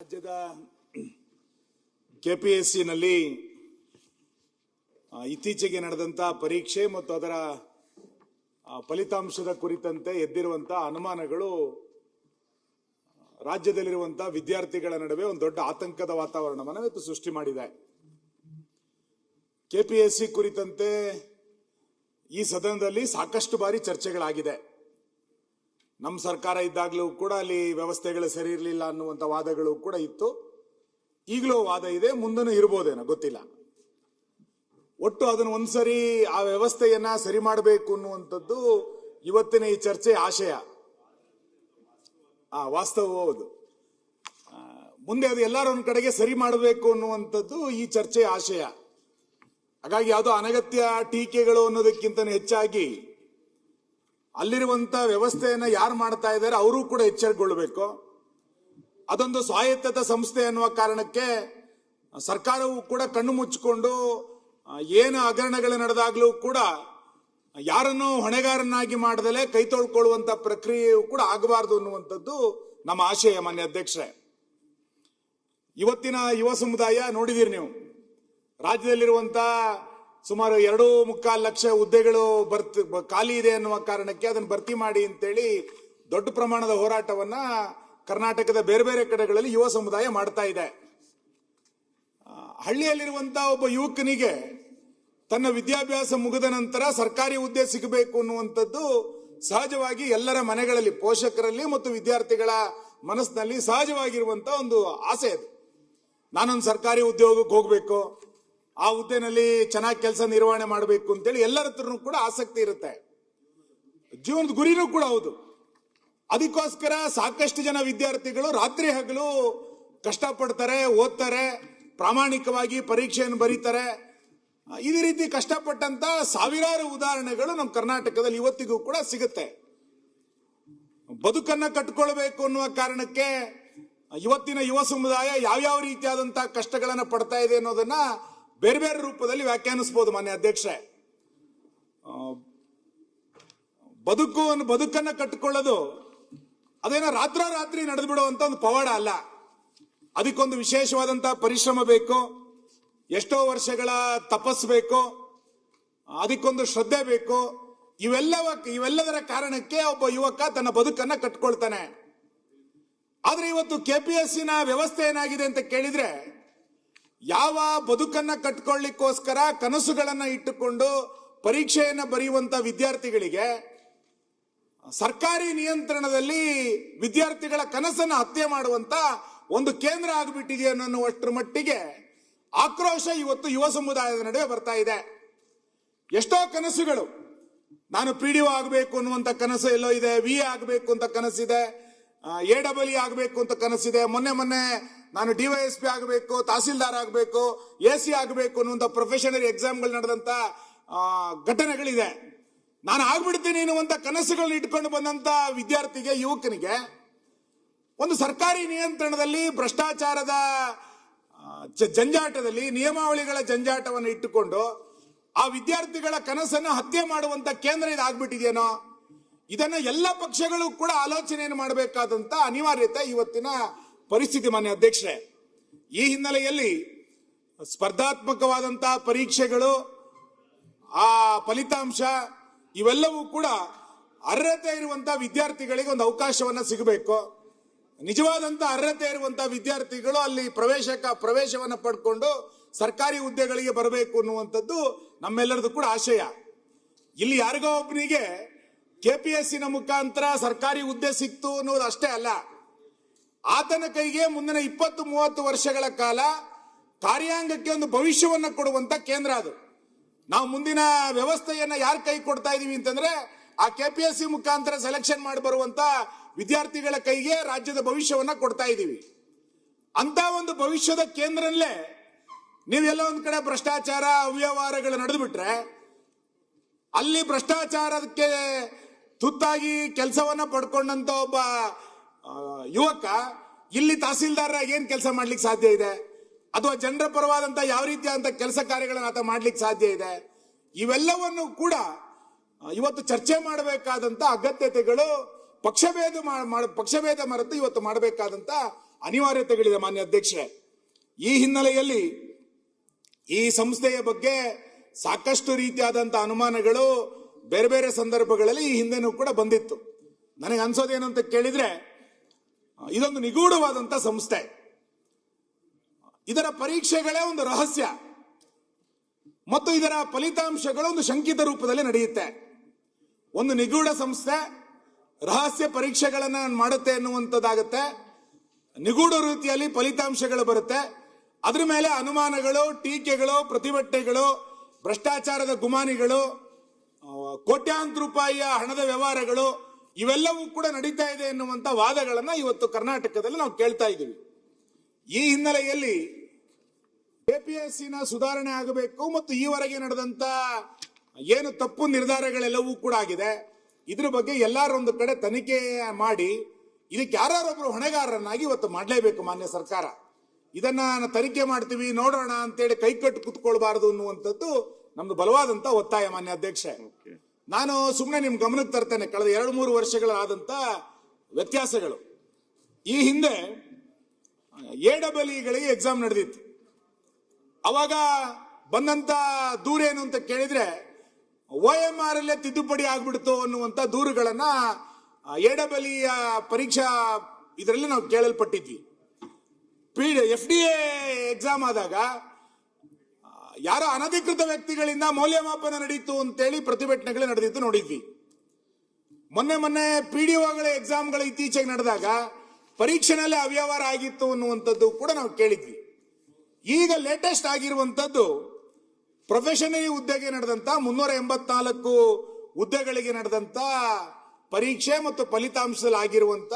ರಾಜ್ಯದ ಕೆಪಿಎಸ್ಸಿನಲ್ಲಿ ಇತ್ತೀಚೆಗೆ ನಡೆದಂತ ಪರೀಕ್ಷೆ ಮತ್ತು ಅದರ ಫಲಿತಾಂಶದ ಕುರಿತಂತೆ ಎದ್ದಿರುವಂತಹ ಅನುಮಾನಗಳು ರಾಜ್ಯದಲ್ಲಿರುವಂತಹ ವಿದ್ಯಾರ್ಥಿಗಳ ನಡುವೆ ಒಂದು ದೊಡ್ಡ ಆತಂಕದ ವಾತಾವರಣವನ್ನು ಇವತ್ತು ಸೃಷ್ಟಿ ಮಾಡಿದೆ. ಕೆಪಿಎಸ್ಸಿ ಕುರಿತಂತೆ ಈ ಸದನದಲ್ಲಿ ಸಾಕಷ್ಟು ಬಾರಿ ಚರ್ಚೆಗಳಾಗಿದೆ. ನಮ್ಮ ಸರ್ಕಾರ ಇದ್ದಾಗಲೂ ಕೂಡ ಅಲ್ಲಿ ವ್ಯವಸ್ಥೆಗಳು ಸರಿ ಇರಲಿಲ್ಲ ಅನ್ನುವಂಥ ವಾದಗಳು ಕೂಡ ಇತ್ತು. ಈಗಲೂ ವಾದ ಇದೆ, ಮುಂದೂ ಇರ್ಬೋದೇನೋ ಗೊತ್ತಿಲ್ಲ. ಒಟ್ಟು ಅದನ್ನು ಒಂದ್ಸರಿ ಆ ವ್ಯವಸ್ಥೆಯನ್ನ ಸರಿ ಮಾಡಬೇಕು ಅನ್ನುವಂಥದ್ದು ಇವತ್ತಿನ ಈ ಚರ್ಚೆ ಆಶಯ. ವಾಸ್ತವ ಹೌದು. ಮುಂದೆ ಅದು ಎಲ್ಲರೂ ಒಂದ್ ಕಡೆಗೆ ಸರಿ ಮಾಡಬೇಕು ಅನ್ನುವಂಥದ್ದು ಈ ಚರ್ಚೆ ಆಶಯ. ಹಾಗಾಗಿ ಯಾವುದೋ ಅನಗತ್ಯ ಟೀಕೆಗಳು ಅನ್ನೋದಕ್ಕಿಂತ ಹೆಚ್ಚಾಗಿ ಅಲ್ಲಿರುವಂತ ವ್ಯವಸ್ಥೆಯನ್ನ ಯಾರು ಮಾಡ್ತಾ ಇದ್ದಾರೆ ಅವರು ಕೂಡ ಎಚ್ಚರಗೊಳ್ಳಬೇಕು. ಅದೊಂದು ಸ್ವಾಯತ್ತತ ಸಂಸ್ಥೆ ಅನ್ನುವ ಕಾರಣಕ್ಕೆ ಸರ್ಕಾರವು ಕೂಡ ಕಣ್ಣು ಮುಚ್ಚಿಕೊಂಡು ಏನು ಹಗರಣಗಳು ನಡೆದಾಗ್ಲೂ ಕೂಡ ಯಾರನ್ನೂ ಹೊಣೆಗಾರನಾಗಿ ಮಾಡದಲೇ ಕೈ ತೊಳ್ಕೊಳ್ಳುವಂತ ಪ್ರಕ್ರಿಯೆಯು ಕೂಡ ಆಗಬಾರದು ಅನ್ನುವಂಥದ್ದು ನಮ್ಮ ಆಶಯ. ಮಾನ್ಯ ಅಧ್ಯಕ್ಷರೇ, ಇವತ್ತಿನ ಯುವ ಸಮುದಾಯ ನೋಡಿದಿರಿ ನೀವು, ರಾಜ್ಯದಲ್ಲಿರುವಂತ ಸುಮಾರು 2.25 ಲಕ್ಷ ಹುದ್ದೆಗಳು ಖಾಲಿ ಇದೆ ಅನ್ನುವ ಕಾರಣಕ್ಕೆ ಅದನ್ನು ಭರ್ತಿ ಮಾಡಿ ಅಂತೇಳಿ ದೊಡ್ಡ ಪ್ರಮಾಣದ ಹೋರಾಟವನ್ನ ಕರ್ನಾಟಕದ ಬೇರೆ ಬೇರೆ ಕಡೆಗಳಲ್ಲಿ ಯುವ ಸಮುದಾಯ ಮಾಡ್ತಾ ಇದೆ. ಹಳ್ಳಿಯಲ್ಲಿರುವಂತಹ ಒಬ್ಬ ಯುವಕನಿಗೆ ತನ್ನ ವಿದ್ಯಾಭ್ಯಾಸ ಮುಗಿದ ನಂತರ ಸರ್ಕಾರಿ ಹುದ್ದೆ ಸಿಗಬೇಕು ಅನ್ನುವಂಥದ್ದು ಸಹಜವಾಗಿ ಎಲ್ಲರ ಮನೆಗಳಲ್ಲಿ, ಪೋಷಕರಲ್ಲಿ ಮತ್ತು ವಿದ್ಯಾರ್ಥಿಗಳ ಮನಸ್ಸಿನಲ್ಲಿ ಸಹಜವಾಗಿರುವಂತಹ ಒಂದು ಆಸೆ ಅದು. ನಾನೊಂದು ಸರ್ಕಾರಿ ಉದ್ಯೋಗಕ್ಕೆ ಹೋಗ್ಬೇಕು, ಆ ಹುದ್ದೆನಲ್ಲಿ ಚೆನ್ನಾಗಿ ಕೆಲಸ ನಿರ್ವಹಣೆ ಮಾಡಬೇಕು ಅಂತೇಳಿ ಎಲ್ಲರ ಹತ್ರನೂ ಕೂಡ ಆಸಕ್ತಿ ಇರುತ್ತೆ. ಜೀವನದ ಗುರಿನೂ ಕೂಡ ಹೌದು. ಅದಕ್ಕೋಸ್ಕರ ಸಾಕಷ್ಟು ಜನ ವಿದ್ಯಾರ್ಥಿಗಳು ರಾತ್ರಿ ಹಗಲು ಕಷ್ಟಪಡ್ತಾರೆ, ಓದ್ತಾರೆ, ಪ್ರಾಮಾಣಿಕವಾಗಿ ಪರೀಕ್ಷೆಯನ್ನು ಬರೀತಾರೆ. ಇದೇ ರೀತಿ ಕಷ್ಟಪಟ್ಟಂತ ಸಾವಿರಾರು ಉದಾಹರಣೆಗಳು ನಮ್ಮ ಕರ್ನಾಟಕದಲ್ಲಿ ಇವತ್ತಿಗೂ ಕೂಡ ಸಿಗುತ್ತೆ. ಬದುಕನ್ನ ಕಟ್ಕೊಳ್ಬೇಕು ಅನ್ನುವ ಕಾರಣಕ್ಕೆ ಇವತ್ತಿನ ಯುವ ಸಮುದಾಯ ಯಾವ್ಯಾವ ರೀತಿಯಾದಂತಹ ಕಷ್ಟಗಳನ್ನ ಪಡ್ತಾ ಇದೆ ಅನ್ನೋದನ್ನ ಬೇರೆ ಬೇರೆ ರೂಪದಲ್ಲಿ ವ್ಯಾಖ್ಯಾನಿಸಬಹುದು. ಮಾನ್ಯ ಅಧ್ಯಕ್ಷರೇ, ಬದುಕನ್ನ ಕಟ್ಟಿಕೊಳ್ಳೋದು ಅದೇನೋ ರಾತ್ರಿ ನಡೆದು ಬಿಡುವಂತ ಒಂದು ಪವಾಡ ಅಲ್ಲ. ಅದಕ್ಕೊಂದು ವಿಶೇಷವಾದಂತಹ ಪರಿಶ್ರಮ ಬೇಕು, ಎಷ್ಟೋ ವರ್ಷಗಳ ತಪಸ್ಸು ಬೇಕು, ಅದಕ್ಕೊಂದು ಶ್ರದ್ಧೆ ಬೇಕು. ಇವೆಲ್ಲದರ ಕಾರಣಕ್ಕೆ ಒಬ್ಬ ಯುವಕ ತನ್ನ ಬದುಕನ್ನ ಕಟ್ಕೊಳ್ತಾನೆ. ಆದ್ರೆ ಇವತ್ತು ಕೆಪಿಎಸ್ಸಿನ ವ್ಯವಸ್ಥೆ ಏನಾಗಿದೆ ಅಂತ ಕೇಳಿದ್ರೆ, ಯಾವ ಬದುಕನ್ನ ಕಟ್ಕೊಳ್ಳಿಕ್ಕೋಸ್ಕರ ಕನಸುಗಳನ್ನ ಇಟ್ಟುಕೊಂಡು ಪರೀಕ್ಷೆಯನ್ನ ಬರೆಯುವಂತ ವಿದ್ಯಾರ್ಥಿಗಳಿಗೆ ಸರ್ಕಾರಿ ನಿಯಂತ್ರಣದಲ್ಲಿ ವಿದ್ಯಾರ್ಥಿಗಳ ಕನಸನ್ನ ಹತ್ಯೆ ಮಾಡುವಂತ ಒಂದು ಕೇಂದ್ರ ಆಗಿಬಿಟ್ಟಿದೆ ಅನ್ನುವಷ್ಟರ ಮಟ್ಟಿಗೆ ಆಕ್ರೋಶ ಇವತ್ತು ಯುವ ಸಮುದಾಯದ ನಡುವೆ ಬರ್ತಾ ಇದೆ. ಎಷ್ಟೋ ಕನಸುಗಳು, ನಾನು PDO ಆಗಬೇಕು ಅನ್ನುವಂತ ಕನಸು ಎಲ್ಲೋ ಇದೆ, VA ಆಗಬೇಕು ಅಂತ ಕನಸಿದೆ, AEE ಆಗಬೇಕು ಅಂತ ಕನಸಿದೆ, ಮೊನ್ನೆ ನಾನು DYSP ಆಗಬೇಕು, ತಹಸೀಲ್ದಾರ್ ಆಗಬೇಕು, AC ಆಗಬೇಕು ಅನ್ನುವಂಥ ಪ್ರೊಫೆಷನಲ್ ಎಕ್ಸಾಮ್ಗಳು ನಡೆದಂತ ಘಟನೆಗಳಿದೆ. ನಾನು ಆಗ್ಬಿಡ್ತೀನಿ ಅನ್ನುವಂಥ ಕನಸುಗಳನ್ನ ಇಟ್ಕೊಂಡು ಬಂದಂತ ವಿದ್ಯಾರ್ಥಿಗೆ, ಯುವಕನಿಗೆ ಒಂದು ಸರ್ಕಾರಿ ನಿಯಂತ್ರಣದಲ್ಲಿ ಭ್ರಷ್ಟಾಚಾರದ ಜಂಜಾಟದಲ್ಲಿ, ನಿಯಮಾವಳಿಗಳ ಜಂಜಾಟವನ್ನು ಇಟ್ಟುಕೊಂಡು ಆ ವಿದ್ಯಾರ್ಥಿಗಳ ಕನಸನ್ನು ಹತ್ಯೆ ಮಾಡುವಂತ ಕೇಂದ್ರ ಇದಾಗ್ಬಿಟ್ಟಿದೆಯೇನೋ, ಇದನ್ನ ಎಲ್ಲ ಪಕ್ಷಗಳು ಕೂಡ ಆಲೋಚನೆಯನ್ನು ಮಾಡಬೇಕಾದಂತ ಅನಿವಾರ್ಯತೆ ಇವತ್ತಿನ ಪರಿಸ್ಥಿತಿ. ಮಾನ್ಯ ಅಧ್ಯಕ್ಷರೇ, ಈ ಹಿನ್ನೆಲೆಯಲ್ಲಿ ಸ್ಪರ್ಧಾತ್ಮಕವಾದಂತಹ ಪರೀಕ್ಷೆಗಳು, ಆ ಫಲಿತಾಂಶ ಇವೆಲ್ಲವೂ ಕೂಡ ಅರ್ಹತೆ ಇರುವಂತಹ ವಿದ್ಯಾರ್ಥಿಗಳಿಗೆ ಒಂದು ಅವಕಾಶವನ್ನ ಸಿಗಬೇಕು. ನಿಜವಾದಂತ ಅರ್ಹತೆ ಇರುವಂತಹ ವಿದ್ಯಾರ್ಥಿಗಳು ಅಲ್ಲಿ ಪ್ರವೇಶವನ್ನ ಪಡ್ಕೊಂಡು ಸರ್ಕಾರಿ ಹುದ್ದೆಗಳಿಗೆ ಬರಬೇಕು ಅನ್ನುವಂಥದ್ದು ನಮ್ಮೆಲ್ಲರದು ಕೂಡ ಆಶಯ. ಇಲ್ಲಿ ಯಾರಿಗೋ ಒಬ್ಬನಿಗೆ ಕೆಪಿಎಸ್ಸಿನ ಮುಖಾಂತರ ಸರ್ಕಾರಿ ಹುದ್ದೆ ಸಿಕ್ತು ಅನ್ನೋದು ಅಷ್ಟೇ ಅಲ್ಲ, ಆತನ ಕೈಗೆ ಮುಂದಿನ 20-30 ವರ್ಷಗಳ ಕಾಲ ಕಾರ್ಯಾಂಗಕ್ಕೆ ಒಂದು ಭವಿಷ್ಯವನ್ನ ಕೊಡುವಂತ ಕೇಂದ್ರ ಅದು. ನಾವು ಮುಂದಿನ ವ್ಯವಸ್ಥೆಯನ್ನ ಯಾರು ಕೈ ಕೊಡ್ತಾ ಇದೀವಿ ಅಂತಂದ್ರೆ, ಆ ಕೆಪಿಎಸ್ಸಿ ಮುಖಾಂತರ ಸೆಲೆಕ್ಷನ್ ಮಾಡಿ ಬರುವಂತ ವಿದ್ಯಾರ್ಥಿಗಳ ಕೈಗೆ ರಾಜ್ಯದ ಭವಿಷ್ಯವನ್ನ ಕೊಡ್ತಾ ಇದೀವಿ. ಅಂತ ಒಂದು ಭವಿಷ್ಯದ ಕೇಂದ್ರಲ್ಲೇ ನೀವೆಲ್ಲ ಒಂದ್ ಕಡೆ ಭ್ರಷ್ಟಾಚಾರ ಅವ್ಯವಹಾರಗಳು ನಡೆದು ಬಿಟ್ರೆ, ಅಲ್ಲಿ ಭ್ರಷ್ಟಾಚಾರಕ್ಕೆ ತುತ್ತಾಗಿ ಕೆಲಸವನ್ನ ಪಡ್ಕೊಂಡಂತ ಒಬ್ಬ ಯುವಕ ಇಲ್ಲಿ ತಹಸೀಲ್ದಾರರಾಗಿ ಏನ್ ಕೆಲಸ ಮಾಡ್ಲಿಕ್ಕೆ ಸಾಧ್ಯ ಇದೆ? ಅಥವಾ ಜನರ ಪರವಾದಂತ ಯಾವ ರೀತಿಯಾದಂತ ಕೆಲಸ ಕಾರ್ಯಗಳನ್ನು ಆತ ಮಾಡ್ಲಿಕ್ಕೆ ಸಾಧ್ಯ ಇದೆ? ಇವೆಲ್ಲವನ್ನು ಕೂಡ ಇವತ್ತು ಚರ್ಚೆ ಮಾಡಬೇಕಾದಂತ ಅಗತ್ಯತೆಗಳು ಪಕ್ಷಭೇದ ಮರೆತು ಇವತ್ತು ಮಾಡಬೇಕಾದಂತ ಅನಿವಾರ್ಯತೆಗಳಿದೆ ಮಾನ್ಯ ಅಧ್ಯಕ್ಷರೇ. ಈ ಹಿನ್ನೆಲೆಯಲ್ಲಿ ಈ ಸಂಸ್ಥೆಯ ಬಗ್ಗೆ ಸಾಕಷ್ಟು ರೀತಿಯಾದಂತಹ ಅನುಮಾನಗಳು ಬೇರೆ ಬೇರೆ ಸಂದರ್ಭಗಳಲ್ಲಿ ಈ ಹಿಂದೆನೂ ಕೂಡ ಬಂದಿತ್ತು. ನನಗೆ ಅನ್ಸೋದೇನು ಅಂತ ಕೇಳಿದ್ರೆ, ಇದೊಂದು ನಿಗೂಢವಾದಂತ ಸಂಸ್ಥೆ. ಇದರ ಪರೀಕ್ಷೆಗಳೇ ಒಂದು ರಹಸ್ಯ ಮತ್ತು ಇದರ ಫಲಿತಾಂಶಗಳು ಒಂದು ಶಂಕಿತ ರೂಪದಲ್ಲಿ ನಡೆಯುತ್ತೆ. ಒಂದು ನಿಗೂಢ ಸಂಸ್ಥೆ ರಹಸ್ಯ ಪರೀಕ್ಷೆಗಳನ್ನ ಮಾಡುತ್ತೆ ಎನ್ನುವಂಥದ್ದಾಗುತ್ತೆ. ನಿಗೂಢ ರೀತಿಯಲ್ಲಿ ಫಲಿತಾಂಶಗಳು ಬರುತ್ತೆ. ಅದ್ರ ಮೇಲೆ ಅನುಮಾನಗಳು, ಟೀಕೆಗಳು, ಪ್ರತಿಭಟನೆಗಳು, ಭ್ರಷ್ಟಾಚಾರದ ಗುಮಾನಿಗಳು, ಕೋಟ್ಯಾಂತರ ರೂಪಾಯಿಯ ಹಣದ ವ್ಯವಹಾರಗಳು ಇವೆಲ್ಲವೂ ಕೂಡ ನಡೀತಾ ಇದೆ ಎನ್ನುವಂತ ವಾದಗಳನ್ನ ಇವತ್ತು ಕರ್ನಾಟಕದಲ್ಲಿ ನಾವು ಕೇಳ್ತಾ ಇದ್ದೀವಿ. ಈ ಹಿನ್ನೆಲೆಯಲ್ಲಿ ಕೆಪಿಎಸ್ಸಿನ ಸುಧಾರಣೆ ಆಗಬೇಕು ಮತ್ತು ಈವರೆಗೆ ನಡೆದಂತ ಏನು ತಪ್ಪು ನಿರ್ಧಾರಗಳೆಲ್ಲವೂ ಕೂಡ ಆಗಿದೆ, ಇದ್ರ ಬಗ್ಗೆ ಎಲ್ಲಾರೊಂದು ಕಡೆ ತನಿಖೆ ಮಾಡಿ ಇದಕ್ಕೆ ಯಾರೊಬ್ರು ಹೊಣೆಗಾರರನ್ನಾಗಿ ಇವತ್ತು ಮಾಡಲೇಬೇಕು ಮಾನ್ಯ ಸರ್ಕಾರ. ಇದನ್ನ ತನಿಖೆ ಮಾಡ್ತೀವಿ ನೋಡೋಣ ಅಂತೇಳಿ ಕೈಕಟ್ಟು ಕುತ್ಕೊಳ್ಬಾರದು ಅನ್ನುವಂಥದ್ದು ನಮ್ದು ಬಲವಾದಂತ ಒತ್ತಾಯ ಮಾನ್ಯ ಅಧ್ಯಕ್ಷೆ. ನಾನು ಸುಮ್ಮನೆ ನಿಮ್ ಗಮನಕ್ಕೆ ತರ್ತೇನೆ ಕಳೆದ 2-3 ವರ್ಷಗಳಾದಂತ ವ್ಯತ್ಯಾಸಗಳು. ಈ ಹಿಂದೆ AEEಗಳಿಗೆ ಎಕ್ಸಾಮ್ ನಡೆದಿತ್ತು. ಅವಾಗ ಬಂದಂತ ದೂರ ಏನು ಅಂತ ಕೇಳಿದ್ರೆ OMR ಅಲ್ಲೇ ತಿದ್ದುಪಡಿ ಆಗ್ಬಿಡ್ತು ಅನ್ನುವಂತ ದೂರುಗಳನ್ನ AEE ಪರೀಕ್ಷಾ ಇದರಲ್ಲಿ ನಾವು ಕೇಳಲ್ಪಟ್ಟಿದ್ವಿ. FDA ಎಕ್ಸಾಮ್ ಆದಾಗ ಯಾರೋ ಅನಧಿಕೃತ ವ್ಯಕ್ತಿಗಳಿಂದ ಮೌಲ್ಯಮಾಪನ ನಡೀತು ಅಂತೇಳಿ ಪ್ರತಿಭಟನೆಗಳು ನಡೆದಿತ್ತು ನೋಡಿದ್ವಿ. ಮೊನ್ನೆ PDOಗಳ ಎಕ್ಸಾಮ್ಗಳು ಇತ್ತೀಚೆಗೆ ನಡೆದಾಗ ಪರೀಕ್ಷೆನಲ್ಲೇ ಅವ್ಯವಹಾರ ಆಗಿತ್ತು ಅನ್ನುವಂಥದ್ದು ಕೂಡ ನಾವು ಕೇಳಿದ್ವಿ. ಈಗ ಲೇಟೆಸ್ಟ್ ಆಗಿರುವಂತದ್ದು ಪ್ರೊಫೆಷನರಿ ಹುದ್ದೆಗೆ ನಡೆದಂತ 384 ಹುದ್ದೆಗಳಿಗೆ ನಡೆದಂತ ಪರೀಕ್ಷೆ ಮತ್ತು ಫಲಿತಾಂಶದಲ್ಲಿ ಆಗಿರುವಂತ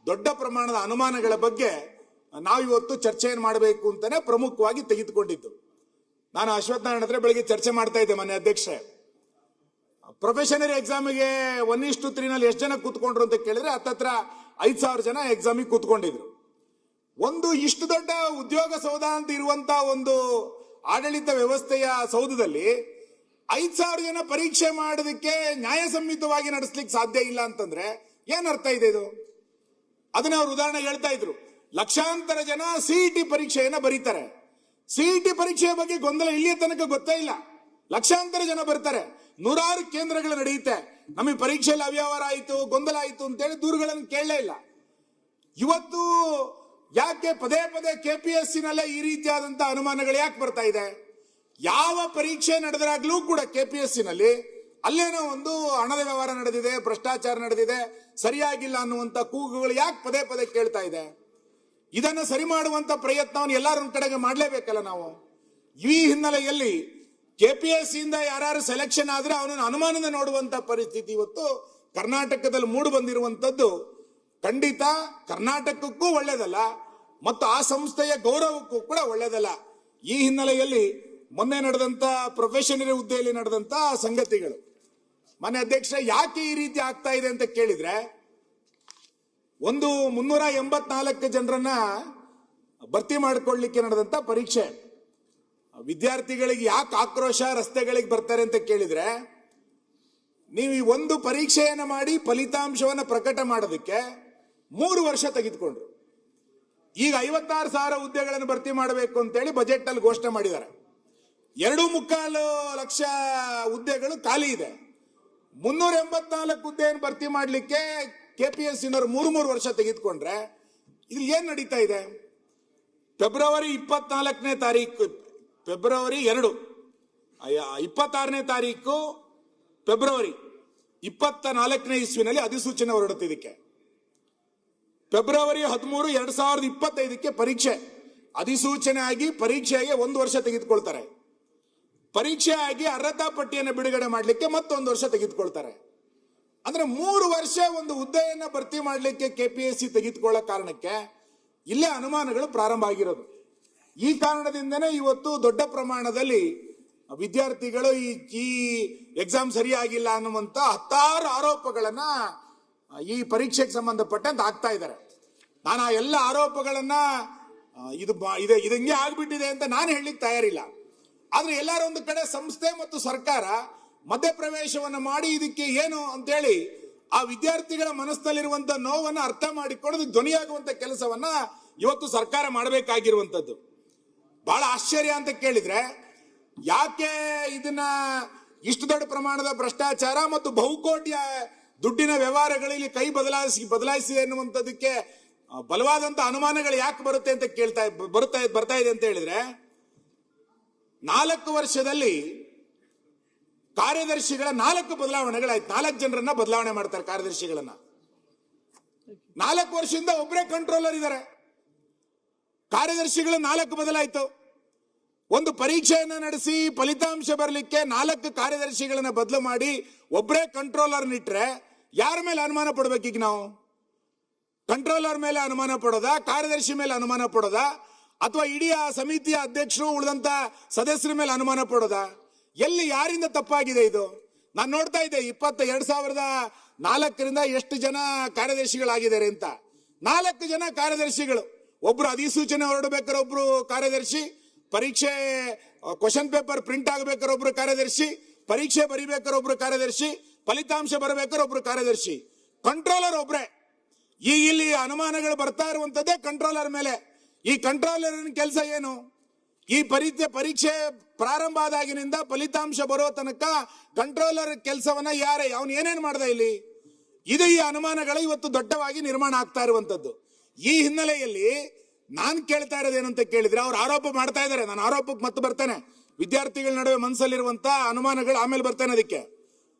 ದೊಡ್ಡ ಪ್ರಮಾಣದ ಅನುಮಾನಗಳ ಬಗ್ಗೆ ನಾವಿವತ್ತು ಚರ್ಚೆಯನ್ನು ಮಾಡಬೇಕು ಅಂತಾನೆ ಪ್ರಮುಖವಾಗಿ ತೆಗೆದುಕೊಂಡಿದ್ದು. ನಾನು ಅಶ್ವಥ್ ನಾರಾಯಣ ಹತ್ರ ಬೆಳಿಗ್ಗೆ ಚರ್ಚೆ ಮಾಡ್ತಾ ಇದ್ದೆ ಮಾನ್ಯ ಅಧ್ಯಕ್ಷೆ. ಪ್ರೊಫೆಷನರಿ ಎಕ್ಸಾಮಿಗೆ 1:3 ನಲ್ಲಿ ಎಷ್ಟು ಜನ ಕೂತ್ಕೊಂಡ್ರು ಅಂತ ಕೇಳಿದ್ರೆ ಹತ್ತತ್ರ 5,000 ಜನ ಎಕ್ಸಾಮಿಗೆ ಕೂತ್ಕೊಂಡಿದ್ರು. ಒಂದು ಇಷ್ಟು ದೊಡ್ಡ ಉದ್ಯೋಗ ಸೌಧ ಅಂತ ಇರುವಂತ ಒಂದು ಆಡಳಿತ ವ್ಯವಸ್ಥೆಯ ಸೌಧದಲ್ಲಿ 5,000 ಜನ ಪರೀಕ್ಷೆ ಮಾಡೋದಕ್ಕೆ ನ್ಯಾಯಸಮ್ಮತವಾಗಿ ನಡೆಸಲಿಕ್ಕೆ ಸಾಧ್ಯ ಇಲ್ಲ ಅಂತಂದ್ರೆ ಏನ್ ಅರ್ಥ ಇದೆ ಇದು? ಅದನ್ನ ಅವ್ರು ಉದಾಹರಣೆ ಹೇಳ್ತಾ ಇದ್ರು. ಲಕ್ಷಾಂತರ ಜನ CET ಪರೀಕ್ಷೆಯನ್ನ ಬರೀತಾರೆ. CET ಪರೀಕ್ಷೆಯ ಬಗ್ಗೆ ಗೊಂದಲ ಇಲ್ಲಿಯ ತನಕ ಗೊತ್ತೇ ಇಲ್ಲ. ಲಕ್ಷಾಂತರ ಜನ ಬರ್ತಾರೆ, 100 ಕೇಂದ್ರಗಳು ನಡೆಯುತ್ತೆ. ನಮಗೆ ಪರೀಕ್ಷೆಯಲ್ಲಿ ಅವ್ಯವಹಾರ ಆಯಿತು, ಗೊಂದಲ ಆಯಿತು ಅಂತೇಳಿ ದೂರುಗಳನ್ನು ಕೇಳಲೇ ಇಲ್ಲ. ಇವತ್ತು ಯಾಕೆ ಪದೇ KPSCನಲ್ಲೇ ಈ ರೀತಿಯಾದಂತಹ ಅನುಮಾನಗಳು ಯಾಕೆ ಬರ್ತಾ ಇದೆ? ಯಾವ ಪರೀಕ್ಷೆ ನಡೆದಾಗ್ಲೂ ಕೂಡ KPSCನಲ್ಲಿ ಅಲ್ಲೇನೋ ಒಂದು ಹಣದ ವ್ಯವಹಾರ ನಡೆದಿದೆ, ಭ್ರಷ್ಟಾಚಾರ ನಡೆದಿದೆ, ಸರಿಯಾಗಿಲ್ಲ ಅನ್ನುವಂತ ಕೂಗುಗಳು ಯಾಕೆ ಪದೇ ಕೇಳ್ತಾ ಇದೆ? ಇದನ್ನು ಸರಿ ಮಾಡುವಂತ ಪ್ರಯತ್ನವನ್ನು ಎಲ್ಲರ ಕಡೆಗೆ ಮಾಡಲೇಬೇಕಲ್ಲ ನಾವು. ಈ ಹಿನ್ನೆಲೆಯಲ್ಲಿ KPSCಯಿಂದ ಯಾರು ಸೆಲೆಕ್ಷನ್ ಆದ್ರೆ ಅವನನ್ನು ಅನುಮಾನದ ನೋಡುವಂತ ಪರಿಸ್ಥಿತಿ ಇವತ್ತು ಕರ್ನಾಟಕದಲ್ಲಿ ಮೂಡಿ ಬಂದಿರುವಂತದ್ದು ಖಂಡಿತ ಕರ್ನಾಟಕಕ್ಕೂ ಒಳ್ಳೇದಲ್ಲ ಮತ್ತು ಆ ಸಂಸ್ಥೆಯ ಗೌರವಕ್ಕೂ ಕೂಡ ಒಳ್ಳೇದಲ್ಲ. ಈ ಹಿನ್ನೆಲೆಯಲ್ಲಿ ಮೊನ್ನೆ ನಡೆದಂತ ಪ್ರೊಫೆಷನರಿ ಹುದ್ದೆಯಲ್ಲಿ ನಡೆದಂತ ಸಂಗತಿಗಳು ಮಾನ್ಯ ಅಧ್ಯಕ್ಷ ಯಾಕೆ ಈ ರೀತಿ ಆಗ್ತಾ ಇದೆ ಅಂತ ಕೇಳಿದ್ರೆ, ಒಂದು 384 ಜನರನ್ನ ಭರ್ತಿ ಮಾಡಿಕೊಳ್ಳಲಿಕ್ಕೆ ನಡೆದಂತ ಪರೀಕ್ಷೆ. ವಿದ್ಯಾರ್ಥಿಗಳಿಗೆ ಯಾಕೆ ಆಕ್ರೋಶ ರಸ್ತೆಗಳಿಗೆ ಬರ್ತಾರೆ ಅಂತ ಕೇಳಿದ್ರೆ, ನೀವು ಈ ಒಂದು ಪರೀಕ್ಷೆಯನ್ನ ಮಾಡಿ ಫಲಿತಾಂಶವನ್ನ ಪ್ರಕಟ ಮಾಡೋದಕ್ಕೆ 3 ವರ್ಷ ತೆಗೆದುಕೊಂಡ್ರು. ಈಗ 56,000 ಹುದ್ದೆಗಳನ್ನು ಭರ್ತಿ ಮಾಡಬೇಕು ಅಂತೇಳಿ ಬಜೆಟ್ ಅಲ್ಲಿ ಘೋಷಣೆ ಮಾಡಿದ್ದಾರೆ. 2.25 ಲಕ್ಷ ಹುದ್ದೆಗಳು ಖಾಲಿ ಇದೆ. 384 ಹುದ್ದೆಯನ್ನು ಭರ್ತಿ ಮಾಡಲಿಕ್ಕೆ KPSCನವರು 3 ವರ್ಷ ತೆಗೆದುಕೊಂಡ್ರೆ ಇಲ್ಲಿ ಏನ್ ನಡೀತಾ ಇದೆ? ಫೆಬ್ರವರಿ 24ನೇ ತಾರೀಕು, ಫೆಬ್ರವರಿ 2, 26ನೇ ತಾರೀಕು ಫೆಬ್ರವರಿ 24ನೇ ಇಸ್ವಿನಲ್ಲಿ ಅಧಿಸೂಚನೆ ಹೊರಡುತ್ತಿದ್ದಕ್ಕೆ. ಫೆಬ್ರವರಿ 13, 2025ಕ್ಕೆ ಪರೀಕ್ಷೆ. ಅಧಿಸೂಚನೆ ಆಗಿ ಪರೀಕ್ಷೆಗೆ 1 ವರ್ಷ ತೆಗೆದುಕೊಳ್ತಾರೆ. ಪರೀಕ್ಷೆ ಆಗಿ ಅರ್ಹತಾ ಪಟ್ಟಿಯನ್ನು ಬಿಡುಗಡೆ ಮಾಡಲಿಕ್ಕೆ ಮತ್ತೊಂದು ವರ್ಷ ತೆಗೆದುಕೊಳ್ತಾರೆ. ಅಂದ್ರೆ 3 ವರ್ಷ ಒಂದು ಹುದ್ದೆಯನ್ನ ಭರ್ತಿ ಮಾಡಲಿಕ್ಕೆ KPSC ತೆಗೆದುಕೊಳ್ಳೋ ಕಾರಣಕ್ಕೆ ಇಲ್ಲೇ ಅನುಮಾನಗಳು ಪ್ರಾರಂಭ ಆಗಿರೋದು. ಈ ಕಾರಣದಿಂದನೇ ಇವತ್ತು ದೊಡ್ಡ ಪ್ರಮಾಣದಲ್ಲಿ ವಿದ್ಯಾರ್ಥಿಗಳು ಈ ಎಕ್ಸಾಮ್ ಸರಿಯಾಗಿಲ್ಲ ಅನ್ನುವಂತ 10 ಆರೋಪಗಳನ್ನ ಈ ಪರೀಕ್ಷೆಗೆ ಸಂಬಂಧಪಟ್ಟಂತೆ ಆಗ್ತಾ ಇದ್ದಾರೆ. ನಾನು ಆ ಎಲ್ಲ ಆರೋಪಗಳನ್ನ ಇದು ಹಿಂಗೆ ಆಗ್ಬಿಟ್ಟಿದೆ ಅಂತ ನಾನು ಹೇಳಲಿಕ್ಕೆ ತಯಾರಿಲ್ಲ. ಆದ್ರೆ ಎಲ್ಲಾರ ಒಂದು ಕಡೆ ಸಂಸ್ಥೆ ಮತ್ತು ಸರ್ಕಾರ ಮಧ್ಯಪ್ರವೇಶವನ್ನು ಮಾಡಿ ಇದಕ್ಕೆ ಏನು ಅಂತೇಳಿ ಆ ವಿದ್ಯಾರ್ಥಿಗಳ ಮನಸ್ಸಿನಲ್ಲಿರುವಂತ ನೋವನ್ನು ಅರ್ಥ ಮಾಡಿಕೊಳ್ಳೋದಕ್ಕೆ ಧ್ವನಿಯಾಗುವಂತ ಕೆಲಸವನ್ನ ಇವತ್ತು ಸರ್ಕಾರ ಮಾಡಬೇಕಾಗಿರುವಂತದ್ದು. ಬಹಳ ಆಶ್ಚರ್ಯ ಅಂತ ಕೇಳಿದ್ರೆ, ಯಾಕೆ ಇದನ್ನ ಇಷ್ಟು ದೊಡ್ಡ ಪ್ರಮಾಣದ ಭ್ರಷ್ಟಾಚಾರ ಮತ್ತು ಬಹುಕೋಟಿಯ ದುಡ್ಡಿನ ವ್ಯವಹಾರಗಳಲ್ಲಿ ಕೈ ಬದಲಾಯಿಸಿದೆ ಎನ್ನುವಂಥದ್ದಕ್ಕೆ ಬಲವಾದಂತ ಅನುಮಾನಗಳು ಯಾಕೆ ಬರುತ್ತೆ ಅಂತ ಬರ್ತಾ ಇದೆ ಅಂತ ಹೇಳಿದ್ರೆ, 4 ವರ್ಷದಲ್ಲಿ ಕಾರ್ಯದರ್ಶಿಗಳ 4 ಬದಲಾವಣೆಗಳಾಯ್ತು. 4 ಜನರನ್ನ ಬದಲಾವಣೆ ಮಾಡ್ತಾರೆ ಕಾರ್ಯದರ್ಶಿಗಳನ್ನ. 4 ವರ್ಷದಿಂದ ಒಬ್ಬರೇ ಕಂಟ್ರೋಲರ್ ಇದ್ದಾರೆ. ಕಾರ್ಯದರ್ಶಿಗಳು 4 ಬದಲಾಯಿತು. ಒಂದು ಪರೀಕ್ಷೆಯನ್ನ ನಡೆಸಿ ಫಲಿತಾಂಶ ಬರಲಿಕ್ಕೆ 4 ಕಾರ್ಯದರ್ಶಿಗಳನ್ನ ಬದಲು ಮಾಡಿ ಒಬ್ಬರೇ ಕಂಟ್ರೋಲರ್ ಇಟ್ರೆ ಯಾರ ಮೇಲೆ ಅನುಮಾನ ಪಡ್ಬೇಕೀಗ ನಾವು? ಕಂಟ್ರೋಲರ್ ಮೇಲೆ ಅನುಮಾನ ಪಡೋದಾ, ಕಾರ್ಯದರ್ಶಿ ಮೇಲೆ ಅನುಮಾನ ಪಡೋದಾ, ಅಥವಾ ಇಡೀ ಆ ಸಮಿತಿಯ ಅಧ್ಯಕ್ಷರು ಉಳಿದಂತ ಸದಸ್ಯರ ಮೇಲೆ ಅನುಮಾನ ಪಡೋದಾ? ಎಲ್ಲಿ ಯಾರಿಂದ ತಪ್ಪಾಗಿದೆ ಇದು? ನಾನು ನೋಡ್ತಾ ಇದ್ದೆ 2004ರಿಂದ ಎಷ್ಟು ಜನ ಕಾರ್ಯದರ್ಶಿಗಳಾಗಿದ್ದಾರೆ ಅಂತ. 4 ಜನ ಕಾರ್ಯದರ್ಶಿಗಳು. ಒಬ್ರು ಅಧಿಸೂಚನೆ ಹೊರಡಬೇಕಾದ್ರೆ ಒಬ್ರು ಕಾರ್ಯದರ್ಶಿ, ಪರೀಕ್ಷೆ ಕ್ವಶನ್ ಪೇಪರ್ ಪ್ರಿಂಟ್ ಆಗಬೇಕಾದ್ರೆ ಒಬ್ರು ಕಾರ್ಯದರ್ಶಿ, ಪರೀಕ್ಷೆ ಬರಿಬೇಕಾದ್ರೆ ಒಬ್ರು ಕಾರ್ಯದರ್ಶಿ, ಫಲಿತಾಂಶ ಬರಬೇಕಾದ್ರೆ ಒಬ್ರು ಕಾರ್ಯದರ್ಶಿ, ಕಂಟ್ರೋಲರ್ ಒಬ್ರೆ. ಇಲ್ಲಿ ಅನುಮಾನಗಳು ಬರ್ತಾ ಇರುವಂತದ್ದೇ ಕಂಟ್ರೋಲರ್ ಮೇಲೆ. ಈ ಕಂಟ್ರೋಲರ್ ಕೆಲಸ ಏನು? ಈ ಪರೀಕ್ಷೆ ಪ್ರಾರಂಭ ಆದಾಗಿನಿಂದ ಫಲಿತಾಂಶ ಬರೋ ತನಕ ಕಂಟ್ರೋಲರ್ ಕೆಲಸವನ್ನ ಅವನು ಏನೇನು ಮಾಡ್ದ ಇಲ್ಲಿ? ಇದು ಈ ಅನುಮಾನಗಳು ಇವತ್ತು ದೊಡ್ಡವಾಗಿ ನಿರ್ಮಾಣ ಆಗ್ತಾ ಇರುವಂತದ್ದು. ಈ ಹಿನ್ನೆಲೆಯಲ್ಲಿ ನಾನು ಕೇಳ್ತಾ ಇರೋದೇನಂತ ಕೇಳಿದ್ರೆ, ಅವ್ರು ಆರೋಪ ಮಾಡ್ತಾ ಇದ್ದಾರೆ. ನಾನು ಆರೋಪಕ್ಕೆ ಮತ್ತೆ ಬರ್ತೇನೆ. ವಿದ್ಯಾರ್ಥಿಗಳ ನಡುವೆ ಮನಸ್ಸಲ್ಲಿರುವಂತ ಅನುಮಾನಗಳು ಆಮೇಲೆ ಬರ್ತೇನೆ ಅದಕ್ಕೆ.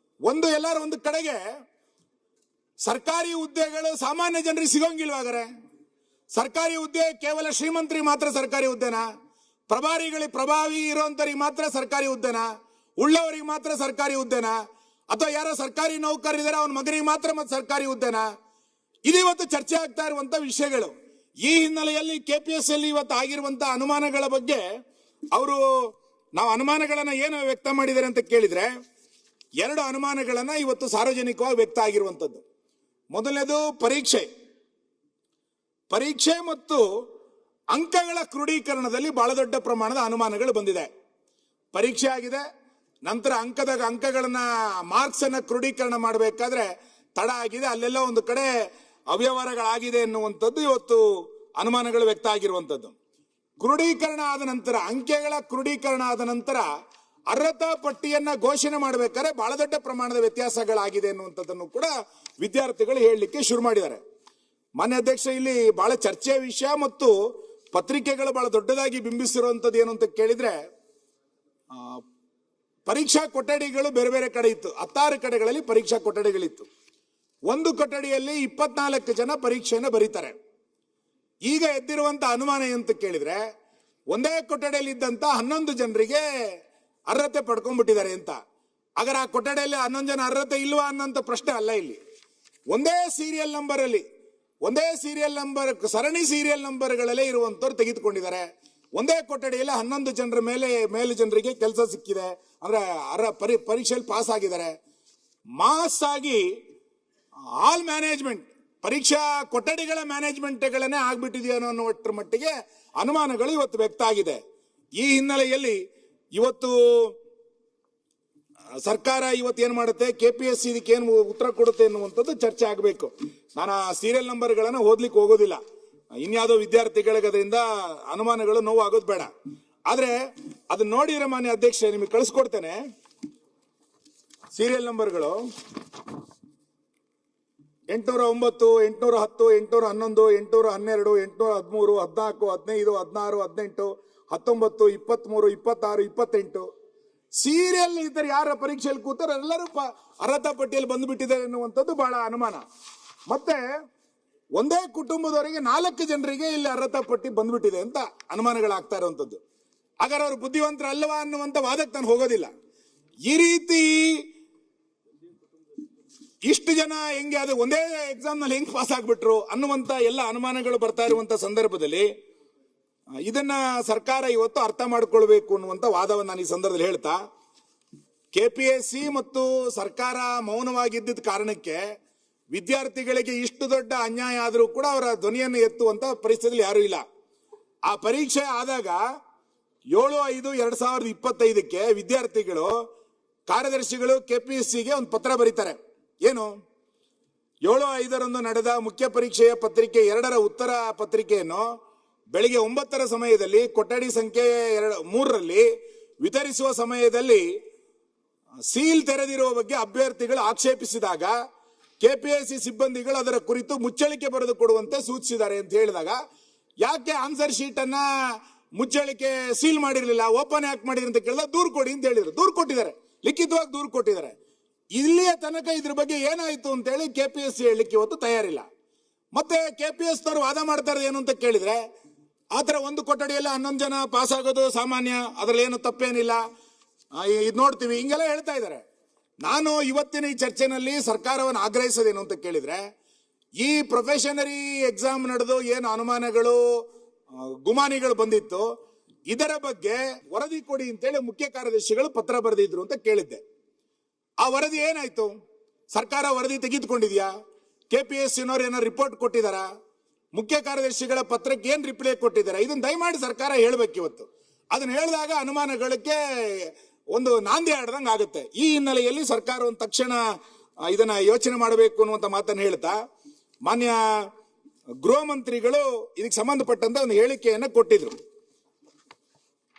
ಎಲ್ಲರೂ ಒಂದು ಕಡೆಗೆ ಸರ್ಕಾರಿ ಹುದ್ದೆಗಳು ಸಾಮಾನ್ಯ ಜನರಿಗೆ ಸಿಗೋಂಗಿಲ್ವಾಗರೆ? ಸರ್ಕಾರಿ ಹುದ್ದೆ ಕೇವಲ ಶ್ರೀಮಂತರಿಗೆ ಮಾತ್ರ ಸರ್ಕಾರಿ ಹುದ್ದೆನಾ? ಪ್ರಭಾವಿ ಇರೋಂತರಿಗೆ ಮಾತ್ರ ಸರ್ಕಾರಿ ಹುದ್ದೆನಾ? ಉಳ್ಳವರಿಗೆ ಮಾತ್ರ ಸರ್ಕಾರಿ ಹುದ್ದೆನಾ? ಅಥವಾ ಯಾರೋ ಸರ್ಕಾರಿ ನೌಕರರಿದ್ದಾರೆ ಅವನ ಮಗನಿಗೆ ಮಾತ್ರ ಮತ್ತೆ ಸರ್ಕಾರಿ ಹುದ್ದೆನಾ? ಇದು ಇವತ್ತು ಚರ್ಚೆ ಆಗ್ತಾ ಇರುವಂತ ವಿಷಯಗಳು. ಈ ಹಿನ್ನೆಲೆಯಲ್ಲಿ KPSC ಅಲ್ಲಿ ಇವತ್ತು ಆಗಿರುವಂತ ಅನುಮಾನಗಳ ಬಗ್ಗೆ ನಾವು ಅನುಮಾನಗಳನ್ನ ಏನು ವ್ಯಕ್ತ ಮಾಡಿದ್ದಾರೆ ಅಂತ ಕೇಳಿದ್ರೆ, 2 ಅನುಮಾನಗಳನ್ನ ಇವತ್ತು ಸಾರ್ವಜನಿಕವಾಗಿ ವ್ಯಕ್ತ ಆಗಿರುವಂತದ್ದು. ಮೊದಲನೇದು ಪರೀಕ್ಷೆ ಮತ್ತು ಅಂಕಗಳ ಕ್ರೋಢೀಕರಣದಲ್ಲಿ ಬಹಳ ದೊಡ್ಡ ಪ್ರಮಾಣದ ಅನುಮಾನಗಳು ಬಂದಿದೆ. ಪರೀಕ್ಷೆ ಆಗಿದೆ, ನಂತರ ಅಂಕಗಳನ್ನ ಮಾರ್ಕ್ಸ್ ಅನ್ನ ಕ್ರೋಢೀಕರಣ ಮಾಡಬೇಕಾದ್ರೆ ತಡ ಆಗಿದೆ, ಅಲ್ಲೆಲ್ಲ ಒಂದು ಕಡೆ ಅವ್ಯವಹಾರಗಳಾಗಿದೆ ಎನ್ನುವಂಥದ್ದು ಇವತ್ತು ಅನುಮಾನಗಳು ವ್ಯಕ್ತ ಆಗಿರುವಂತದ್ದು. ಕ್ರೋಢೀಕರಣ ಆದ ನಂತರ, ಅಂಕೆಗಳ ಕ್ರೋಢೀಕರಣ ಆದ ನಂತರ ಅರ್ಹತಾ ಪಟ್ಟಿಯನ್ನ ಘೋಷಣೆ ಮಾಡಬೇಕಾದ್ರೆ ಬಹಳ ದೊಡ್ಡ ಪ್ರಮಾಣದ ವ್ಯತ್ಯಾಸಗಳಾಗಿದೆ ಎನ್ನುವಂಥದ್ದನ್ನು ಕೂಡ ವಿದ್ಯಾರ್ಥಿಗಳು ಹೇಳಲಿಕ್ಕೆ ಶುರು ಮಾಡಿದ್ದಾರೆ. ಮಾನ್ಯ ಅಧ್ಯಕ್ಷ, ಇಲ್ಲಿ ಬಹಳ ಚರ್ಚೆಯ ವಿಷಯ ಮತ್ತು ಪತ್ರಿಕೆಗಳು ಬಹಳ ದೊಡ್ಡದಾಗಿ ಬಿಂಬಿಸಿರುವಂತದ್ದು ಏನು ಅಂತ ಕೇಳಿದ್ರೆ, ಪರೀಕ್ಷಾ ಕೊಠಡಿಗಳು ಬೇರೆ ಬೇರೆ ಕಡೆ ಇತ್ತು. 16 ಕಡೆಗಳಲ್ಲಿ ಪರೀಕ್ಷಾ ಕೊಠಡಿಗಳಿತ್ತು. ಒಂದು ಕೊಠಡಿಯಲ್ಲಿ 24 ಜನ ಪರೀಕ್ಷೆಯನ್ನು ಬರೀತಾರೆ. ಈಗ ಎದ್ದಿರುವಂತ ಅನುಮಾನ ಅಂತ ಕೇಳಿದ್ರೆ, ಒಂದೇ ಕೊಠಡಿಯಲ್ಲಿ ಇದ್ದಂತ 11 ಜನರಿಗೆ ಅರ್ಹತೆ ಪಡ್ಕೊಂಡ್ಬಿಟ್ಟಿದ್ದಾರೆ ಅಂತ. ಹಾಗಾದ್ರೆ ಆ ಕೊಠಡಿಯಲ್ಲಿ 11 ಜನ ಅರ್ಹತೆ ಇಲ್ವಾ ಅನ್ನೋಂಥ ಪ್ರಶ್ನೆ ಅಲ್ಲ. ಇಲ್ಲಿ ಒಂದೇ ಸೀರಿಯಲ್ ನಂಬರ್ ಸರಣಿ ಸೀರಿಯಲ್ ನಂಬರ್ಗಳಲ್ಲೇ ಇರುವಂತವ್ರು ತೆಗೆದುಕೊಂಡಿದ್ದಾರೆ. ಒಂದೇ ಕೊಠಡಿಯಲ್ಲಿ 11 ಜನರ ಮೇಲೆ ಜನರಿಗೆ ಕೆಲಸ ಸಿಕ್ಕಿದೆ, ಅಂದ್ರೆ ಪರೀಕ್ಷೆಯಲ್ಲಿ ಪಾಸ್ ಆಗಿದ್ದಾರೆ. ಮಾಸ್ ಆಗಿ ಆಲ್ ಮ್ಯಾನೇಜ್ಮೆಂಟ್, ಪರೀಕ್ಷಾ ಕೊಠಡಿಗಳ ಮ್ಯಾನೇಜ್ಮೆಂಟ್ಗಳನ್ನೇ ಆಗ್ಬಿಟ್ಟಿದೆಯೋ ಅನ್ನೋಷ್ಟರ ಮಟ್ಟಿಗೆ ಅನುಮಾನಗಳು ಇವತ್ತು ವ್ಯಕ್ತ ಆಗಿದೆ. ಈ ಹಿನ್ನೆಲೆಯಲ್ಲಿ ಇವತ್ತು ಸರ್ಕಾರ ಇವತ್ತು ಏನ್ ಮಾಡುತ್ತೆ, KPSC ಇದಕ್ಕೆ ಏನು ಉತ್ತರ ಕೊಡುತ್ತೆ ಎನ್ನುವಂಥದ್ದು ಚರ್ಚೆ ಆಗಬೇಕು. ನಾನು ಆ ಸೀರಿಯಲ್ ನಂಬರ್ಗಳನ್ನು ಓದ್ಲಿಕ್ಕೆ ಹೋಗೋದಿಲ್ಲ. ಇನ್ಯಾವುದೋ ವಿದ್ಯಾರ್ಥಿಗಳಿಗೆ ಅದರಿಂದ ಅನುಮಾನಗಳು ನೋವು ಆಗೋದು ಬೇಡ. ಆದ್ರೆ ಅದನ್ನ ನೋಡಿದ್ರೆ ಮಾನ್ಯ ಅಧ್ಯಕ್ಷ ನಿಮಗೆ ಕಳಿಸ್ಕೊಡ್ತೇನೆ. ಸೀರಿಯಲ್ ನಂಬರ್ಗಳು 809, 810, 811, 812, 813, 14, 15, 16, 18, 19, 20, 23, 26, 28 ಸೀರಿಯಲ್ ಇದ್ದಾರೆ. ಯಾರ ಪರೀಕ್ಷೆಯಲ್ಲಿ ಕೂತಾರೆ ಎಲ್ಲರೂ ಅರ್ಹತಾ ಪಟ್ಟಿಯಲ್ಲಿ ಬಂದ್ಬಿಟ್ಟಿದ್ದಾರೆ ಎನ್ನುವಂಥದ್ದು ಬಹಳ ಅನುಮಾನ. ಮತ್ತೆ ಒಂದೇ ಕುಟುಂಬದವರಿಗೆ 4 ಜನರಿಗೆ ಇಲ್ಲಿ ಅರ್ಹತಾ ಪಟ್ಟಿ ಬಂದ್ಬಿಟ್ಟಿದೆ ಅಂತ ಅನುಮಾನಗಳಾಗ್ತಾ ಇರುವಂತದ್ದು. ಹಾಗಾದ್ರೆ ಅವರು ಬುದ್ಧಿವಂತರ ಅಲ್ಲವಾ ಅನ್ನುವಂಥ ವಾದಕ್ಕೆ ನಾನು ಹೋಗೋದಿಲ್ಲ. ಈ ರೀತಿ ಇಷ್ಟು ಜನ ಹೆಂಗೆ ಅದು ಒಂದೇ ಎಕ್ಸಾಮ್ ನಲ್ಲಿ ಹೆಂಗ್ ಪಾಸ್ ಆಗ್ಬಿಟ್ರು ಅನ್ನುವಂತ ಎಲ್ಲ ಅನುಮಾನಗಳು ಬರ್ತಾ ಇರುವಂತ ಸಂದರ್ಭದಲ್ಲಿ ಇದನ್ನ ಸರ್ಕಾರ ಇವತ್ತು ಅರ್ಥ ಮಾಡ್ಕೊಳ್ಬೇಕು ಅನ್ನುವಂತ ವಾದವನ್ನು ನಾನು ಈ ಸಂದರ್ಭದಲ್ಲಿ ಹೇಳ್ತಾ, KPSC ಮತ್ತು ಸರ್ಕಾರ ಮೌನವಾಗಿದ್ದ ಕಾರಣಕ್ಕೆ ವಿದ್ಯಾರ್ಥಿಗಳಿಗೆ ಇಷ್ಟು ದೊಡ್ಡ ಅನ್ಯಾಯ ಆದರೂ ಕೂಡ ಅವರ ಧ್ವನಿಯನ್ನು ಎತ್ತುವಂತ ಪರಿಸ್ಥಿತಿಯಲ್ಲಿ ಯಾರೂ ಇಲ್ಲ. ಆ ಪರೀಕ್ಷೆ ಆದಾಗ 7/5/2025ಕ್ಕೆ ವಿದ್ಯಾರ್ಥಿಗಳು ಕಾರ್ಯದರ್ಶಿಗಳು KPSCಗೆ ಒಂದು ಪತ್ರ ಬರೀತಾರೆ. ಏನು, 7/5 ನಡೆದ ಮುಖ್ಯ ಪರೀಕ್ಷೆಯ ಪತ್ರಿಕೆ 2ರ ಉತ್ತರ ಪತ್ರಿಕೆಯನ್ನು ಬೆಳಿಗ್ಗೆ 9ರ ಸಮಯದಲ್ಲಿ ಕೊಠಡಿ ಸಂಖ್ಯೆ 3ರಲ್ಲಿ ವಿತರಿಸುವ ಸಮಯದಲ್ಲಿ ಸೀಲ್ ತೆರೆದಿರುವ ಬಗ್ಗೆ ಅಭ್ಯರ್ಥಿಗಳು ಆಕ್ಷೇಪಿಸಿದಾಗ ಕೆಪಿಎಸ್ಸಿ ಸಿಬ್ಬಂದಿಗಳು ಅದರ ಕುರಿತು ಮುಚ್ಚಳಿಕೆ ಬರೆದು ಕೊಡುವಂತೆ ಸೂಚಿಸಿದ್ದಾರೆ ಅಂತ ಹೇಳಿದಾಗ ಯಾಕೆ ಆನ್ಸರ್ ಶೀಟ್ ಅನ್ನ ಮುಚ್ಚಳಿಕೆ ಸೀಲ್ ಮಾಡಿರಲಿಲ್ಲ, ಓಪನ್ ಯಾಕೆ ಮಾಡಿರಿ ಅಂತ ಕೇಳಿದಾಗ ದೂರು ಕೊಡಿ ಅಂತ ಹೇಳಿದ್ರು. ದೂರು ಕೊಟ್ಟಿದ್ದಾರೆ, ಲಿಖಿತವಾಗಿ ದೂರು ಕೊಟ್ಟಿದ್ದಾರೆ. ಇಲ್ಲಿಯ ತನಕ ಇದ್ರ ಬಗ್ಗೆ ಏನಾಯ್ತು ಅಂತ ಹೇಳಿ ಕೆಪಿಎಸ್ಸಿ ಹೇಳಲಿಕ್ಕೆ ಇವತ್ತು ತಯಾರಿಲ್ಲ. ಮತ್ತೆ ಕೆಪಿಎಸ್ ನವರು ವಾದ ಮಾಡ್ತಾ ಇರೋದು ಏನು ಅಂತ ಕೇಳಿದ್ರೆ, ಆತರ ಒಂದು ಕೊಠಡಿಯಲ್ಲಿ 11 ಜನ ಪಾಸ್ ಆಗೋದು ಸಾಮಾನ್ಯ, ಅದ್ರಲ್ಲಿ ಏನು ತಪ್ಪೇನಿಲ್ಲ, ಇದು ನೋಡ್ತೀವಿ, ಹಿಂಗೆಲ್ಲ ಹೇಳ್ತಾ ಇದ್ದಾರೆ. ನಾನು ಇವತ್ತಿನ ಈ ಚರ್ಚೆನಲ್ಲಿ ಸರ್ಕಾರವನ್ನು ಆಗ್ರಹಿಸೋದೇನು ಅಂತ ಕೇಳಿದ್ರೆ, ಈ ಪ್ರೊಫೆಷನರಿ ಎಕ್ಸಾಮ್ ನಡೆದು ಏನು ಅನುಮಾನಗಳು ಗುಮಾನಿಗಳು ಬಂದಿತ್ತು, ಇದರ ಬಗ್ಗೆ ವರದಿ ಕೊಡಿ ಅಂತೇಳಿ ಮುಖ್ಯ ಕಾರ್ಯದರ್ಶಿಗಳು ಪತ್ರ ಬರೆದಿದ್ರು ಅಂತ ಕೇಳಿದ್ದೆ. ಆ ವರದಿ ಏನಾಯ್ತು? ಸರ್ಕಾರ ವರದಿ ತೆಗೆದುಕೊಂಡಿದ್ಯಾ? ಕೆಪಿಎಸ್ಸಿನವ್ರು ಏನಾರು ರಿಪೋರ್ಟ್ ಕೊಟ್ಟಿದಾರ? ಮುಖ್ಯ ಕಾರ್ಯದರ್ಶಿಗಳ ಪತ್ರಕ್ಕೆ ಏನ್ ರಿಪ್ಲೈ ಕೊಟ್ಟಿದ್ದಾರೆ? ಇದನ್ನ ದಯಮಾಡಿ ಸರ್ಕಾರ ಹೇಳ್ಬೇಕು ಇವತ್ತು. ಅದನ್ನ ಹೇಳಿದಾಗ ಅನುಮಾನಗಳಿಗೆ ಒಂದು ನಾಂದಿ ಆಡ್ದಂಗೆ ಆಗುತ್ತೆ. ಈ ಹಿನ್ನೆಲೆಯಲ್ಲಿ ಸರ್ಕಾರ ಒಂದು ತಕ್ಷಣ ಇದನ್ನ ಯೋಚನೆ ಮಾಡಬೇಕು ಅನ್ನುವಂತ ಮಾತನ್ನು ಹೇಳ್ತಾ, ಮಾನ್ಯ ಗೃಹ ಮಂತ್ರಿಗಳು ಇದಕ್ಕೆ ಸಂಬಂಧಪಟ್ಟಂತ ಒಂದು ಹೇಳಿಕೆಯನ್ನ ಕೊಟ್ಟಿದ್ರು.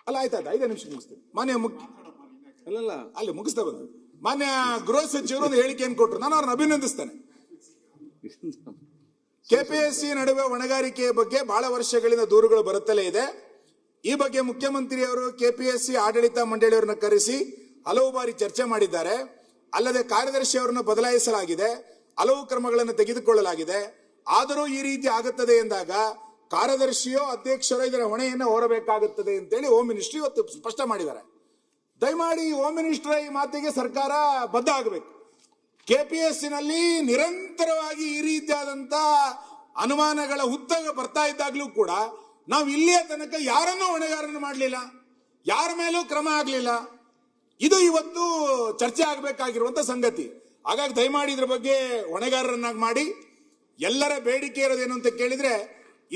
ಅಲ್ಲ, ಆಯ್ತಾ? 5 ನಿಮಿಷ ಮುಗಿಸ್ತೀನಿ. ಮಾನ್ಯ ಅಲ್ಲಿ ಮುಗಿಸ್ತಾ ಬಂದು ಮಾನ್ಯ ಗೃಹ ಸಚಿವರು ಒಂದು ಹೇಳಿಕೆಯನ್ನು ಕೊಟ್ಟರು. ನಾನು ಅವ್ರನ್ನ ಅಭಿನಂದಿಸ್ತೇನೆ. ಕೆಪಿಎಸ್ಸಿ ನಡುವೆ ಹೊಣೆಗಾರಿಕೆಯ ಬಗ್ಗೆ ಬಹಳ ವರ್ಷಗಳಿಂದ ದೂರುಗಳು ಬರುತ್ತಲೇ ಇದೆ. ಈ ಬಗ್ಗೆ ಮುಖ್ಯಮಂತ್ರಿಯವರು ಕೆಪಿಎಸ್ಸಿ ಆಡಳಿತ ಮಂಡಳಿಯವರನ್ನ ಕರೆಸಿ ಹಲವು ಬಾರಿ ಚರ್ಚೆ ಮಾಡಿದ್ದಾರೆ. ಅಲ್ಲದೆ ಕಾರ್ಯದರ್ಶಿ ಅವರನ್ನು ಬದಲಾಯಿಸಲಾಗಿದೆ, ಹಲವು ಕ್ರಮಗಳನ್ನು ತೆಗೆದುಕೊಳ್ಳಲಾಗಿದೆ. ಆದರೂ ಈ ರೀತಿ ಆಗುತ್ತದೆ ಎಂದಾಗ ಕಾರ್ಯದರ್ಶಿಯೋ ಅಧ್ಯಕ್ಷರೋ ಇದರ ಹೊಣೆಯನ್ನು ಹೊರಬೇಕಾಗುತ್ತದೆ ಅಂತೇಳಿ ಹೋಮ್ ಮಿನಿಸ್ಟ್ರಿ ಇವತ್ತು ಸ್ಪಷ್ಟ ಮಾಡಿದ್ದಾರೆ. ದಯಮಾಡಿ ಹೋಮ್ ಮಿನಿಸ್ಟರ್ ಈ ಮಾತಿಗೆ ಸರ್ಕಾರ ಬದ್ಧ ಆಗಬೇಕು. ಕೆಪಿಎಸ್ಸಿನಲ್ಲಿ ನಿರಂತರವಾಗಿ ಈ ರೀತಿಯಾದಂತ ಅನುಮಾನಗಳ ಹುತ್ತ ಬರ್ತಾ ಇದ್ದಾಗಲೂ ಕೂಡ ನಾವು ಇಲ್ಲಿಯ ತನಕ ಯಾರನ್ನೂ ಹೊಣೆಗಾರನ್ನು ಮಾಡಲಿಲ್ಲ, ಯಾರ ಮೇಲೂ ಕ್ರಮ ಆಗಲಿಲ್ಲ. ಇದು ಇವತ್ತು ಚರ್ಚೆ ಆಗಬೇಕಾಗಿರುವಂತ ಸಂಗತಿ. ಹಾಗಾಗಿ ದಯಮಾಡಿ ಇದ್ರ ಬಗ್ಗೆ ಹೊಣೆಗಾರರನ್ನಾಗಿ ಮಾಡಿ. ಎಲ್ಲರ ಬೇಡಿಕೆ ಇರೋದೇನು ಅಂತ ಕೇಳಿದ್ರೆ,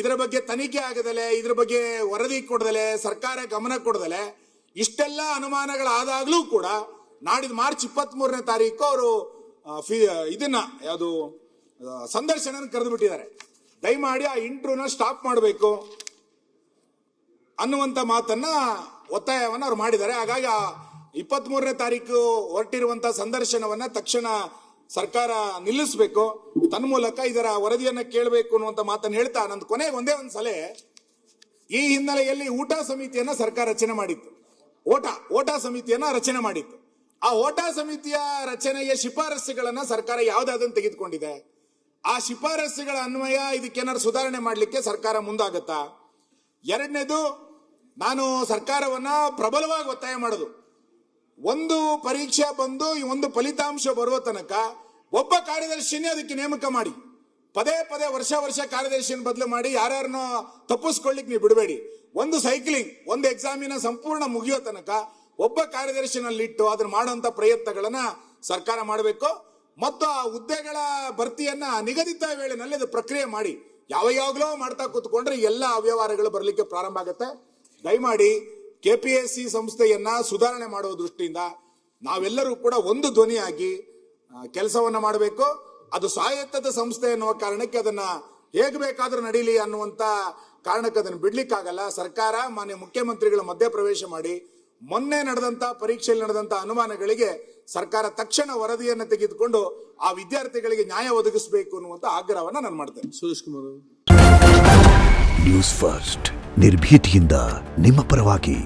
ಇದರ ಬಗ್ಗೆ ತನಿಖೆ ಆಗದಲೆ, ಇದ್ರ ಬಗ್ಗೆ ವರದಿ ಕೊಡದಲೆ, ಸರ್ಕಾರ ಗಮನ ಕೊಡದಲೆ, ಇಷ್ಟೆಲ್ಲ ಅನುಮಾನಗಳಾದಾಗ್ಲೂ ಕೂಡ ನಾಡಿದ್ದು ಮಾರ್ಚ್ 23ನೇ ತಾರೀಕು ಅವರು ಇದನ್ನ ಯಾವುದು ಸಂದರ್ಶನ ಕರೆದು ಬಿಟ್ಟಿದ್ದಾರೆ. ದಯಮಾಡಿ ಆ ಇಂಟರ್ವ್ಯೂನ ಸ್ಟಾಪ್ ಮಾಡಬೇಕು ಅನ್ನುವಂತ ಮಾತನ್ನ ಒತ್ತಾಯವನ್ನ ಅವ್ರು ಮಾಡಿದ್ದಾರೆ. ಹಾಗಾಗಿ 23ನೇ ತಾರೀಕು ಹೊರಟಿರುವಂತಹ ಸಂದರ್ಶನವನ್ನ ತಕ್ಷಣ ಸರ್ಕಾರ ನಿಲ್ಲಿಸಬೇಕು, ತನ್ಮೂಲಕ ಇದರ ವರದಿಯನ್ನ ಕೇಳಬೇಕು ಅನ್ನುವಂತ ಮಾತನ್ನು ಹೇಳ್ತಾ, ನಂದು ಕೊನೆಗೆ ಒಂದೇ ಒಂದು ಸಲ ಈ ಹಿನ್ನೆಲೆಯಲ್ಲಿ ಊಟ ಸಮಿತಿಯನ್ನ ಸರ್ಕಾರ ರಚನೆ ಮಾಡಿತ್ತು. ಓಟಾ ಸಮಿತಿಯನ್ನ ರಚನೆ ಮಾಡಿತ್ತು. ಆ ಓಟಾ ಸಮಿತಿಯ ರಚನೆಯ ಶಿಫಾರಸುಗಳನ್ನ ಸರ್ಕಾರ ಯಾವುದಾದನ್ನು ತೆಗೆದುಕೊಂಡಿದೆ. ಆ ಶಿಫಾರಸುಗಳ ಅನ್ವಯ ಇದಕ್ಕೇನಾದ್ರು ಸುಧಾರಣೆ ಮಾಡಲಿಕ್ಕೆ ಸರ್ಕಾರ ಮುಂದಾಗತ್ತಾ? ಎರಡನೇದು, ನಾನು ಸರ್ಕಾರವನ್ನ ಪ್ರಬಲವಾಗಿ ಒತ್ತಾಯ ಮಾಡೋದು, ಒಂದು ಪರೀಕ್ಷೆ ಬಂದು ಒಂದು ಫಲಿತಾಂಶ ಬರುವ ತನಕ ಒಬ್ಬ ಕಾರ್ಯದರ್ಶಿನೇ ಅದಕ್ಕೆ ನೇಮಕ ಮಾಡಿ. ಪದೇ ಪದೇ ವರ್ಷ ಕಾರ್ಯದರ್ಶಿಯನ್ನು ಬದಲು ಮಾಡಿ ಯಾರ್ಯಾರನ್ನೋ ತಪ್ಪಿಸ್ಕೊಳ್ಳಿಕ್ ನೀವು ಬಿಡಬೇಡಿ. ಒಂದು ಸೈಕ್ಲಿಂಗ್, ಒಂದು ಎಕ್ಸಾಮಿನ ಸಂಪೂರ್ಣ ಮುಗಿಯೋ ತನಕ ಒಬ್ಬ ಕಾರ್ಯದರ್ಶಿನಲ್ಲಿಟ್ಟು ಅದನ್ನ ಮಾಡುವಂತ ಪ್ರಯತ್ನಗಳನ್ನ ಸರ್ಕಾರ ಮಾಡಬೇಕು. ಮತ್ತು ಆ ಹುದ್ದೆಗಳ ಭರ್ತಿಯನ್ನ ನಿಗದಿತ ವೇಳೆನಲ್ಲಿ ಅದು ಪ್ರಕ್ರಿಯೆ ಮಾಡಿ. ಯಾವಾಗಲೂ ಮಾಡ್ತಾ ಕೂತ್ಕೊಂಡ್ರೆ ಎಲ್ಲ ಅವ್ಯವಹಾರಗಳು ಬರಲಿಕ್ಕೆ ಪ್ರಾರಂಭ ಆಗುತ್ತೆ. ದಯಮಾಡಿ ಕೆಪಿಎಸ್ಸಿ ಸಂಸ್ಥೆಯನ್ನ ಸುಧಾರಣೆ ಮಾಡುವ ದೃಷ್ಟಿಯಿಂದ ನಾವೆಲ್ಲರೂ ಕೂಡ ಒಂದು ಧ್ವನಿಯಾಗಿ ಕೆಲಸವನ್ನ ಮಾಡಬೇಕು. ಅದು ಸ್ವಾಯತ್ತದ ಸಂಸ್ಥೆ ಎನ್ನುವ ಕಾರಣಕ್ಕೆ ಅದನ್ನ ಹೇಗೆ ಬೇಕಾದ್ರೂ ನಡೀಲಿ ಅನ್ನುವಂತ ಕಾರಣಕ್ಕೆ ಅದನ್ನು ಬಿಡ್ಲಿಕ್ಕಾಗಲ್ಲ. ಸರ್ಕಾರ ಮಾನ್ಯ ಮುಖ್ಯಮಂತ್ರಿಗಳ ಮಧ್ಯ ಪ್ರವೇಶ ಮಾಡಿ ಮೊನ್ನೆ ನಡೆದಂತ ಪರೀಕ್ಷೆಯಲ್ಲಿ ನಡೆದಂತ ಅನುಮಾನಗಳಿಗೆ ಸರ್ಕಾರ ತಕ್ಷಣ ವರದಿಯನ್ನು ತೆಗೆದುಕೊಂಡು ಆ ವಿದ್ಯಾರ್ಥಿಗಳಿಗೆ ನ್ಯಾಯ ಒದಗಿಸಬೇಕು ಅನ್ನುವಂತ ಆಗ್ರಹವನ್ನ ನಾನು ಮಾಡ್ತೇನೆ. ಸುರೇಶ್ ಕುಮಾರ್, ನ್ಯೂಸ್ ಫಸ್ಟ್ ನಿರ್ಭೀತಿಯಿಂದ ನಿಮ್ಮ ಪರವಾಗಿ.